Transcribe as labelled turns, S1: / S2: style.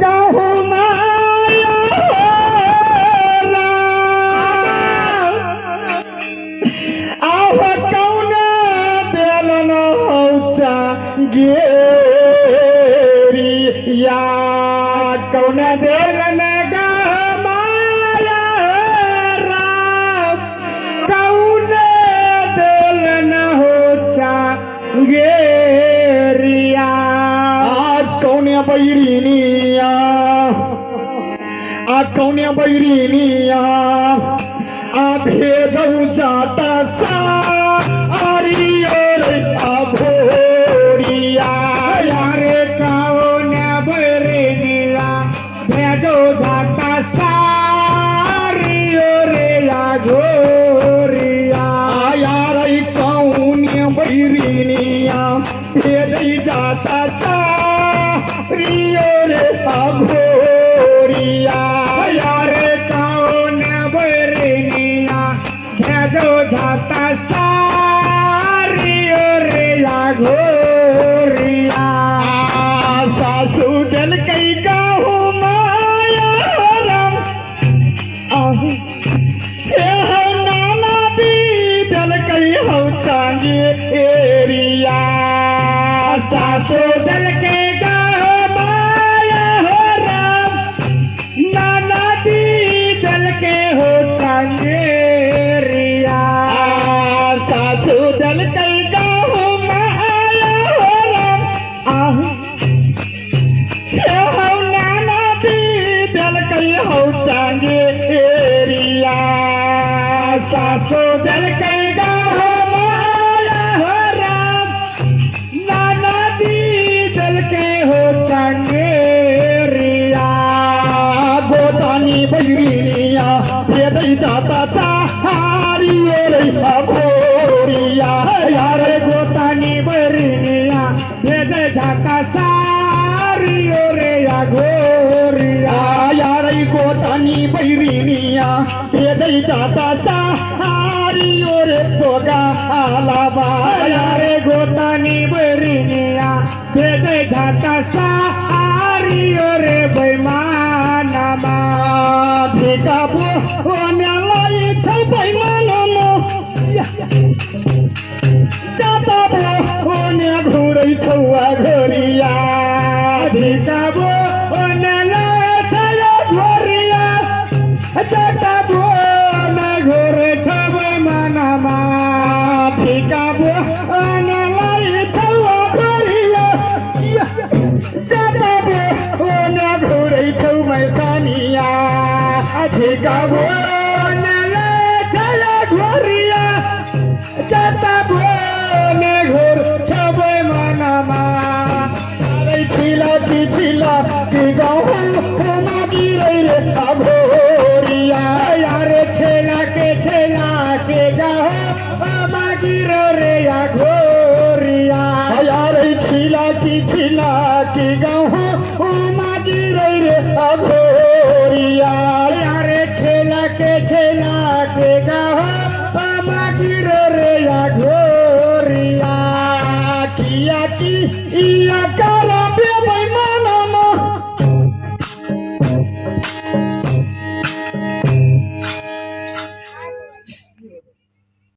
S1: गाहु माया आह कौन बेलन हौचा गेरिया कौन बेलन माया कौन बेलन हौचा गेरिया कौन बैरिनिया कौन बैरिनिया भेजौ जाता सारी भोरिया यारे कौन बैरिनिया भेजौ जाता सारी रे घोरिया यार कौन बैरिनिया भेजै जाता सारी रे घोरिया यारे कौन बैरिनिया भेजो जाता सारी रे घोरिया सासू डल कई गाहु माया नाना दी डल कई हौ चांगे एरिया सासू डल के हो चांगेरिया सासू दल कई गाहु माया आहू नाना दी दल कई हो चांगेरिया सासू दल कई गाहु माया नाना दी दल के हो चांगेरिया गोदानी बैरिनिया भेजै जाता सारी रे भोरिया यारे गोतानी बैरिनिया भेजै जाता सारी रे घोरिया यारे गोतानी बैरिनिया भेजै जाता सारी रे भोगा आलाबा यारे गोतानी बैरिनिया भेजै जाता सारी रे बैमानामा भिकाबो ओन्यालाई छौ बैमानमा जाताबो ओन्या घुरै छौ घोरिया भिकाबो ओन्यालाई छौ घोरिया जाताबो ना घुरै छौ बैमानमा भिकाबो ओन्यालाई छौ घोरिया जाताबो ओन्या घुरै छौ मैसानिया भिकाबो ओन्यालाई छौ घोरिया जाताबो ना घुर छौ बैमानमा छिला कि गाहु मागिरै रे घोरिया यारे छेला के गाहु मागिरै रे घोरिया यारे छिला कि गाहु